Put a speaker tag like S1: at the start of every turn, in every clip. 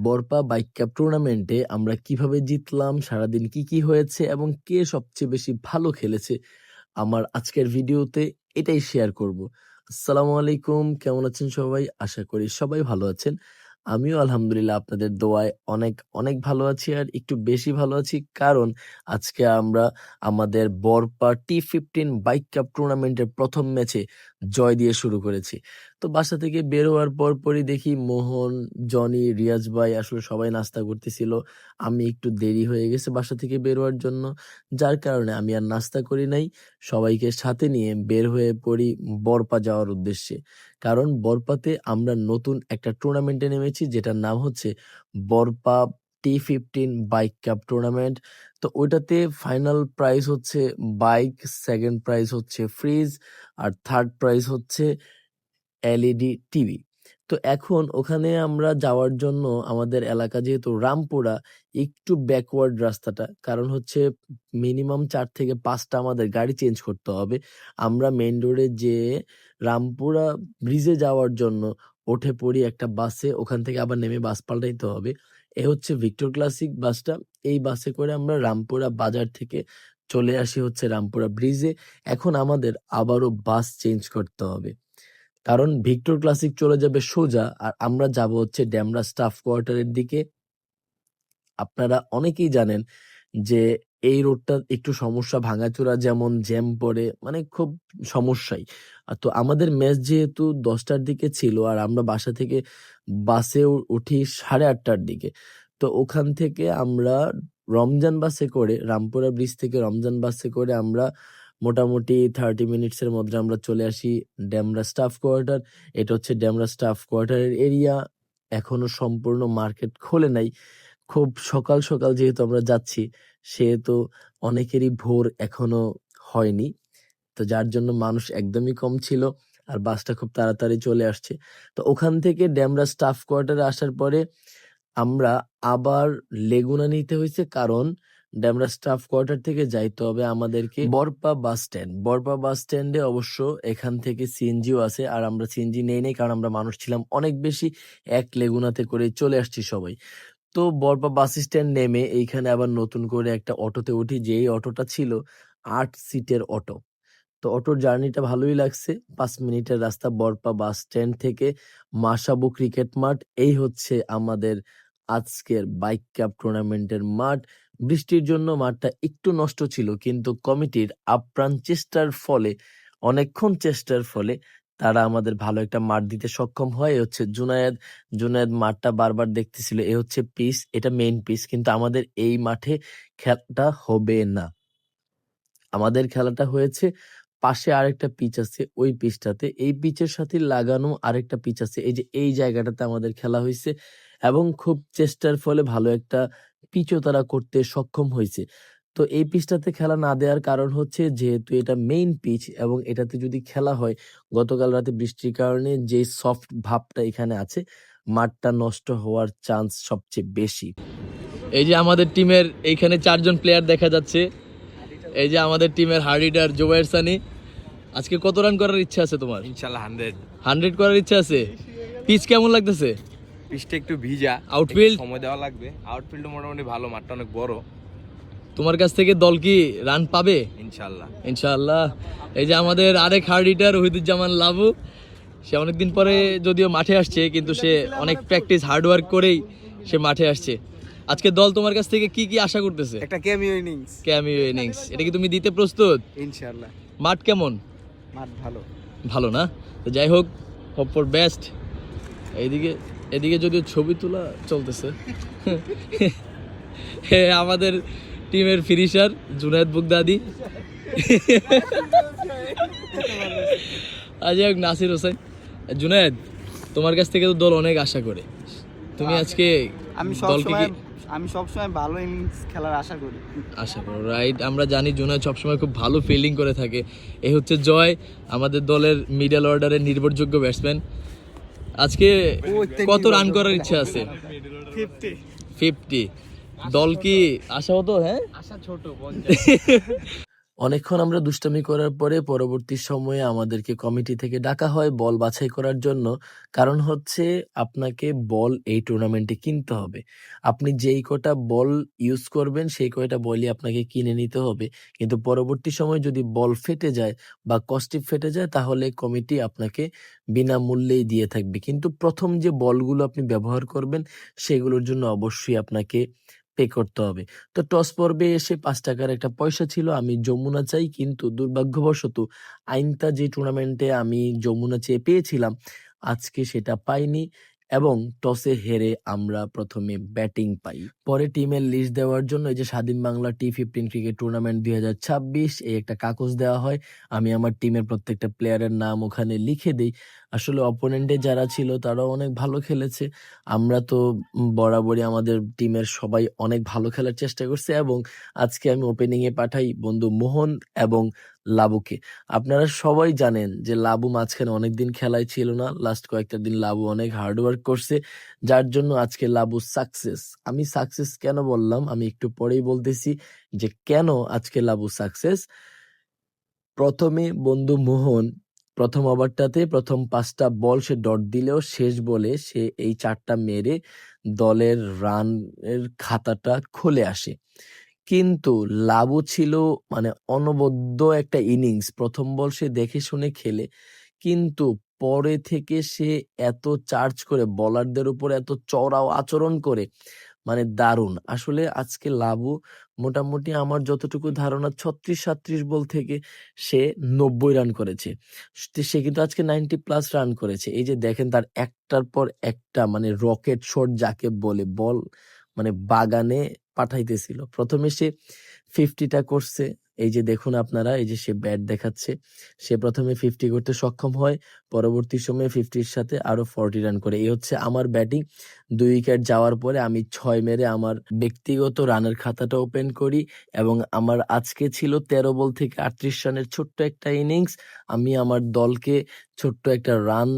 S1: Barpa bike cup টুর্নামেন্টে আমরা কিভাবে জিতলাম, সারাদিন কি কি হয়েছে এবং কে সবচেয়ে বেশি ভালো খেলেছে, আমার আজকের ভিডিওতে এটাই শেয়ার করব। আসসালামু আলাইকুম, কেমন আছেন সবাই? আশা করি সবাই ভালো আছেন। আমিও আলহামদুলিল্লাহ আপনাদের দোয়ায় অনেক অনেক ভালো আছি, আর একটু বেশি ভালো আছি কারণ আজকে আমরা আমাদের বরপা T15 বাইক কাপ টুর্নামেন্টের প্রথম ম্যাচে জয় দিয়ে শুরু করেছি। তো বাসা থেকে বের হওয়ার পরপরই দেখি মোহন, জনি, রিয়াজ ভাই আসলে সবাই নাস্তা করতেছিল। আমি একটু দেরি হয়ে গেছে বাসা থেকে বের হওয়ার জন্য, যার কারণে আমি আর নাস্তা করি নাই। সবাইকে সাথে নিয়ে বের হয়ে পড়ি বরপা যাওয়ার উদ্দেশ্যে। কারণ বরপাতে আমরা নতুন একটা টুর্নামেন্টে নেমেছি, যেটার নাম হচ্ছে Barpa T15 bike cup tournament. তো ওইটাতে ফাইনাল প্রাইজ হচ্ছে বাইক, সেকেন্ড প্রাইজ হচ্ছে ফ্রিজ, আর থার্ড প্রাইজ হচ্ছে এলইডি টিভি। তো এখন ওখানে আমরা যাওয়ার জন্য আমাদের এলাকা যেহেতু রামপুরা, একটু ব্যাকওয়ার্ড রাস্তাটা, কারণ হচ্ছে মিনিমাম 4 থেকে 5টা আমাদের গাড়ি চেঞ্জ করতে হবে। আমরা মেইন রোডে যেয়ে রামপুরা ব্রিজে যাওয়ার জন্য উঠে পড়ি একটা বাসে, ওখান থেকে আবার নেমে বাস পাল্টাইতে হবে। এ হচ্ছে ভিক্টর ক্লাসিক বাসটা। এই বাসে করে আমরা রামপুরা বাজার থেকে চলে আসি হচ্ছে রামপুরা ব্রিজে। এখন আমাদের আবারও বাস চেঞ্জ করতে হবে, কারণ ভিক্টর ক্লাসিক চলে যাবে সোজা, আর আমরা যাব হচ্ছে ডেমরা স্টাফ কোয়ার্টারের দিকে। আপনারা অনেকেই জানেন যে এই রোডটা একটু সমস্যা, ভাঙাচোরা, যেমন জ্যাম পড়ে, মানে খুব সমস্যাই। তো আমাদের ম্যাচ যেহেতু 10টার দিকে ছিল, আর আমরা বাসা থেকে বাসে উঠি 8:30টার দিকে। তো ওখান থেকে আমরা রমজান বাসে করে, রামপুরা ব্রিজ থেকে রমজান বাসে করে আমরা মোটামুটি 30 মিনিটসের মধ্যে আমরা চলে আসি ডেমরা স্টাফ কোয়ার্টার। এটা হচ্ছে ডেমরা স্টাফ কোয়ার্টারের এরিয়া। এখনো সম্পূর্ণ মার্কেট খোলে নাই। খুব সকাল সকাল যেহেতু আমরা যাচ্ছি, সেহেতু অনেকেরই ভোর এখনো হয়নি। তো যার জন্য মানুষ একদমই কম ছিল, আর বাসটা খুব তাড়াতাড়ি চলে আসছে। তো ওখান থেকে ডেমরা স্টাফ কোয়ার্টারে আসার পরে আমরা আবার লেগুনা নিতে হয়েছে, কারণ ডেমরা স্টাফ কোয়ার্টার থেকে যাইতে হবে আমাদেরকে বরপা বাস স্ট্যান্ড। বরপা বাস স্ট্যান্ডে অবশ্য এখান থেকে সিএনজিও আছে, আর আমরা সিএনজি নেই নাই কারণ আমরা মানুষ ছিলাম অনেক বেশি। এক লেগুনাতে করে চলে আসছি সবাই। তো বরপা বাস স্ট্যান্ড নেমে এইখানে আবার নতুন করে একটা অটোতে উঠি, যেই অটোটা ছিল 8 সিটের অটো। তো অটোর জার্নিটা ভালোই লাগছে। 5 মিনিটের রাস্তা বরপা বাস স্ট্যান্ড থেকে মাসাবু ক্রিকেট মাঠ। এই হচ্ছে আমাদের আজকের বাইক কাপ টুর্নামেন্টের মাঠ। বৃষ্টির জন্য মাঠটা একটু নষ্ট ছিল, কিন্তু কমিটির আপ্রাণ চেষ্টার ফলে, অনেকক্ষণ চেষ্টার ফলে তারা আমাদের ভালো একটা মাঠ দিতে সক্ষম হয়। এ হচ্ছে জুনায়েদ মাঠটা বারবার দেখতেছিল, এ হচ্ছে পিচ, এটা মেইন পিচ, কিন্তু আমাদের এই মাঠে খেলাটা হবে না। আমাদের খেলাটা হয়েছে পাশে আরেকটা পিচ আছে, ওই পিচটাতে। এই পিচের সাথে লাগানো আরেকটা পিচ আছে, এই যে এই জায়গাটাতে আমাদের খেলা হয়েছে, এবং খুব চেষ্টার ফলে ভালো একটা পিচও তারা করতে সক্ষম হয়েছে। তো এই পিচটাতে খেলা না দেওয়ার কারণ হচ্ছে, যেহেতু এটা মেইন পিচ এবং এটাতে যদি খেলা হয়, গতকাল রাতে বৃষ্টির কারণে যে সফট ভাবটা এখানে আছে, মাঠটা নষ্ট হওয়ার চান্স সবচেয়ে বেশি। এই যে আমাদের টিমের এইখানে 4 জন প্লেয়ার দেখা যাচ্ছে। এই যে আমাদের টিমের হার্ড হিটার জুবায়ের সানি। আজকে কত রান করার ইচ্ছা আছে তোমার?
S2: ইনশাআল্লাহ
S1: 100 করার ইচ্ছা আছে। পিচ কেমন লাগতেছে?
S2: পিচটা একটু ভিজা,
S1: আউটফিল্ড
S2: সময় দেওয়া লাগবে। আউটফিল্ড মোটামুটি ভালো, মাঠটা অনেক বড়।
S1: তোমার কাছ থেকে দল কি রান পাবে?
S2: ইনশাআল্লাহ
S1: ইনশাআল্লাহ। এই যে আমাদের আরেক হার্ড হিটার ওহিদুজ্জামান লাবু, সে অনেকদিন পরে যদিও মাঠে আসছে, কিন্তু সে অনেক প্র্যাকটিস হার্ডওয়ার্ক করেই সে মাঠে আসছে। আজকে দল তোমার কাছ থেকে কি কি আশা করতেছে?
S2: একটা ক্যামিও ইনিংস,
S1: এটা কি তুমি দিতে প্রস্তুত?
S2: ইনশাআল্লাহ।
S1: মাঠ কেমন?
S2: মাঠ ভালো।
S1: ভালো না? তো যাই হোক, হোপ ফর বেস্ট। এদিকে যদিও ছবি তোলা চলতেছে। আমাদের টিমের ফিনিশার জুনায়েদ বুগদাদি, আজ হোক নাসির হোসেন। জুনায়েদ, তোমার কাছ থেকে তো দল অনেক আশা করে, তুমি আজকে দলকে কি?
S3: আমি সবসময় ভালো ইনিংস খেলার আশা করি।
S1: রাইট, আমরা জানি জুনায়েদ সবসময় খুব ভালো ফিল্ডিং করে থাকে। এই হচ্ছে জয়, আমাদের দলের মিডল অর্ডারের নির্ভরযোগ্য ব্যাটসম্যান। আজকে কত রান করার ইচ্ছা আছে? 50। দল কি আশা হতো? হ্যাঁ,
S3: আশা ছোট।
S1: অনেকক্ষণ আমরা দুষ্টামি করার পরে পরবর্তী সময়ে আমাদেরকে কমিটি থেকে ডাকা হয় বল বাছাই করার জন্য। কারণ হচ্ছে আপনাকে বল এই টুর্নামেন্টে কিনতে হবে। আপনি যেই কটা বল ইউজ করবেন সেই কয়টা বলই আপনাকে কিনে নিতে হবে। কিন্তু পরবর্তী সময়ে যদি বল ফেটে যায় বা কস্টিপ ফেটে যায় তাহলে কমিটি আপনাকে বিনামূল্যেই দিয়ে থাকবে। কিন্তু প্রথম যে বলগুলো আপনি ব্যবহার করবেন সেগুলোর জন্য অবশ্যই আপনাকে পে করতে হবে। তো টস পর্বে এসে ৳৫ একটা পয়সা ছিল। আমি যমুনা চাই, কিন্তু দুর্ভাগ্যবশত আইনতা যে টুর্নামেন্টে আমি যমুনা চেয়ে পেয়েছিলাম, আজকে সেটা পাইনি এবং টসে হেরে আমরা প্রথমে ব্যাটিং পাই। পরে টিমের লিস্ট দেওয়ার জন্য এই যে স্বাধীন বাংলা T15 ক্রিকেট টুর্নামেন্ট ২০২৬ এই একটা কাগজ দেওয়া হয়। আমি আমার টিমের প্রত্যেকটা প্লেয়ারের নাম ওখানে লিখে দেই। আসলে অপোনেন্টে যারা ছিল তারাও অনেক ভালো খেলেছে। আমরা তো বরাবরই আমাদের টিমের সবাই অনেক ভালো খেলার চেষ্টা করছে এবং আজকে আমি ওপেনিংয়ে পাঠাই বন্ধু মোহন এবং লাবুকে। আপনারা সবাই জানেন যে লাবু মাঝখানে অনেকদিন খেলায় ছিল না। লাস্ট কয়েকটা দিন লাবু অনেক হার্ড ওয়ার্ক করছে, যার জন্য আজকে লাবু সাকসেস। আমি সাকসেস কেন বললাম আমি একটু পরেই বলতেছি যে কেন আজকে লাবু সাকসেস। প্রথমে বন্ধু মোহন প্রথম ওভারটাতে প্রথম ৫টা বল সে ডট দিলেও শেষ বলে সে এই ৪টা মেরে দলের রানের খাতাটা খুলে আসে। কিন্তু লাবু ছিল মানে অনবদ্য একটা ইনিংস। প্রথম বল সে দেখে শুনে খেলে, কিন্তু পরে থেকে সে এত চার্জ করে বোলারদের উপর এত চড়াও আচরণ করে, মানে দারুণ। আসলে আজকে লাবু মোটামুটি আমার যতটুকু ধারণা ৩৬-৩৭ বল থেকে সে ৯০ রান করেছে। সে কিন্তু আজকে 90+ রান করেছে। এই যে দেখেন তার একটার পর একটা মানে রকেট শট যাকে বলে, বল মানে বাগানে পাঠাইতেছিল। প্রথমে সে 50টা করছে। এই যে দেখুন আপনারা, এই যে সে ব্যাট দেখাচ্ছে। সে প্রথমে 50 করতে সক্ষম হয়। পরবর্তী সময়ে 50-র সাথে আরো 40 রান করে। এই হচ্ছে আমার ব্যাটিং। ২ উইকেট যাওয়ার পরে আমি ৬ মেরে আমার ব্যক্তিগত রানের খাতাটা ওপেন করি এবং আমার আজকে ছিল ১৩ বল থেকে ৩৮ রানের ছোট্ট একটা ইনিংস। আমি আমার দলকে ছোট্ট একটা রান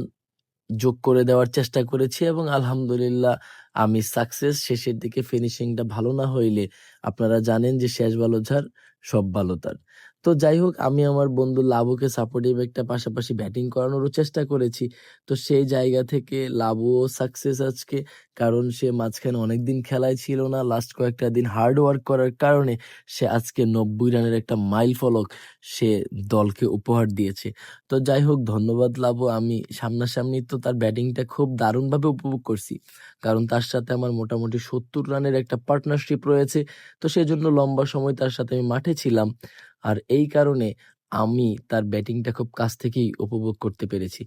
S1: যোগ করে দেওয়ার চেষ্টা করেছি এবং আলহামদুলিল্লাহ আমি সাকসেস। শেষের দিকে ফিনিশিংটা ভালো না হইলে আপনারা জানেন যে শেষ ভালো যার সব ভালো তার। তো যাই হোক, আমি আমার বন্ধু লাবুকে সাপোর্টিভ একটা পাশাপাশি ব্যাটিং করানোরও চেষ্টা করেছি। তো সেই জায়গা থেকে লাবুও সাকসেস আজকে, কারণ সে মাঝখানে অনেকদিন খেলায় ছিল না। লাস্ট কয়েকটা দিন হার্ড ওয়ার্ক করার কারণে সে আজকে ৯০ রানের একটা মাইল ফলক সে দলকে উপহার দিয়েছে। তো যাই হোক, ধন্যবাদ লাবু। আমি সামনাসামনি তো তার ব্যাটিংটা খুব দারুণভাবে উপভোগ করছি, কারণ তার সাথে আমার মোটামুটি ৭০ রানের একটা পার্টনারশিপ রয়েছে। তো সেজন্য লম্বা সময় তার সাথে আমি মাঠে ছিলাম, আর এই কারণে আমি তার ব্যাটিংটা খুব কাছ থেকেই উপভোগ করতে পেরেছি।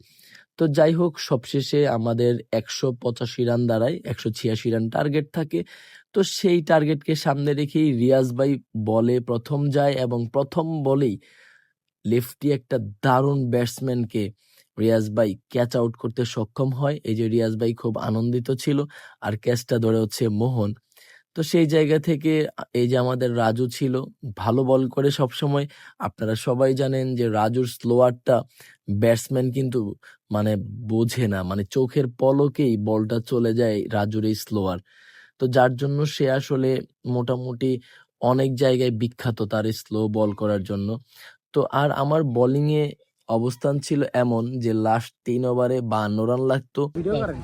S1: তো যাই হোক, সবশেষে আমাদের ১৮৫ রান দাঁড়ায়, ১৮৬ রান টার্গেট থাকে। তো সেই টার্গেটকে সামনে রেখেই রিয়াজ ভাই বলে প্রথম যায় এবং প্রথম বলেই লেফটি একটা দারুণ ব্যাটসম্যানকে রিয়াজ ভাই ক্যাচ আউট করতে সক্ষম হয়। এই যে রিয়াজ ভাই খুব আনন্দিত ছিল, আর ক্যাচটা ধরে হচ্ছে মোহন। তো সেই জায়গা থেকে এই যে আমাদের রাজু ছিল, ভালো বল করে সবসময়। আপনারা সবাই জানেন যে রাজুর স্লোয়ারটা ব্যাটসম্যান কিন্তু মানে বোঝে না, মানে চোখের পলকেই বলটা চলে যায় রাজুর এই স্লোয়ার। তো যার জন্য সে আসলে মোটামুটি অনেক জায়গায় বিখ্যাত তার এই স্লো বল করার জন্য। তো আর আমার বোলিং এ অবস্থান ছিল এমন যে লাস্ট ৩ ওভারে ৫২ রান লাগতো।
S4: ভিডিও করেন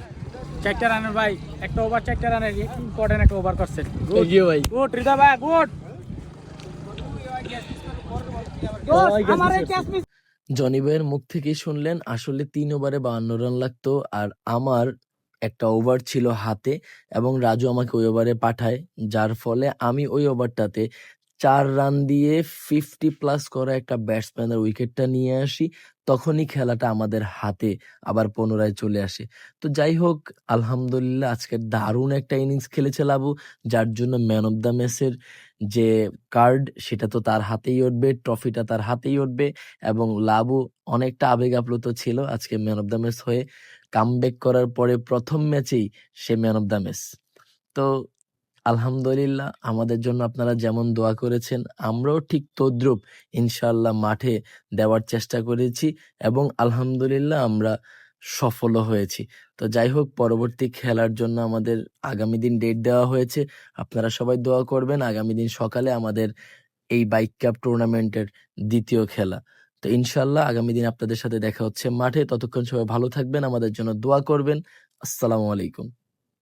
S4: ৪টা রানের ভাই, একটা ওভার 4টা রানের ইম্পর্টেন্ট একটা ওভার করছেন।
S1: ভাই
S4: গুড হৃদয় ভাই, গুড। আমারে ক্যাচ মিস।
S1: জনি ভাইয়ের মুখ থেকেই শুনলেন আসলে ৩ ওভারে ৫২ রান লাগতো, আর আমার একটা ওভার ছিল হাতে এবং রাজু আমাকে ওই ওভারে পাঠায়, যার ফলে আমি ওই ওভারটাতে ৪ রান দিয়ে 50+ করা একটা ব্যাটসম্যানের উইকেটটা নিয়ে আসি। তখনই খেলাটা আমাদের হাতে আবার পুনরায় চলে আসে। তো যাই হোক, আলহামদুলিল্লাহ আজকে দারুণ একটা ইনিংস খেলেছে লাবু, যার জন্য ম্যান অফ দ্য ম্যাচের যে কার্ড সেটা তো তার হাতেই উঠবে, ট্রফিটা তার হাতেই উঠবে এবং লাবু অনেকটা আবেগ আপ্লুত ছিল আজকে ম্যান অফ দ্য ম্যাচ হয়ে। কামব্যাক করার পরে প্রথম ম্যাচেই সে ম্যান অফ দ্য ম্যাচ। তো আলহামদুলিল্লাহ, আমাদের জন্য আপনারা যেমন দোয়া করেছেন আমরাও ঠিক তদ্রুপ ইনশাআল্লাহ মাঠে দেওয়ার চেষ্টা করেছি এবং আলহামদুলিল্লাহ আমরা সফলও হয়েছি। তো যাই হোক, পরবর্তী খেলার জন্য আমাদের আগামী দিন ডেট দেওয়া হয়েছে। আপনারা সবাই দোয়া করবেন আগামী দিন সকালে আমাদের এই বাইক কাপ টুর্নামেন্টের দ্বিতীয় খেলা। তো ইনশাল্লাহ আগামী দিন আপনাদের সাথে দেখা হচ্ছে মাঠে। ততক্ষণ সবাই ভালো থাকবেন, আমাদের জন্য দোয়া করবেন। আসসালামু আলাইকুম।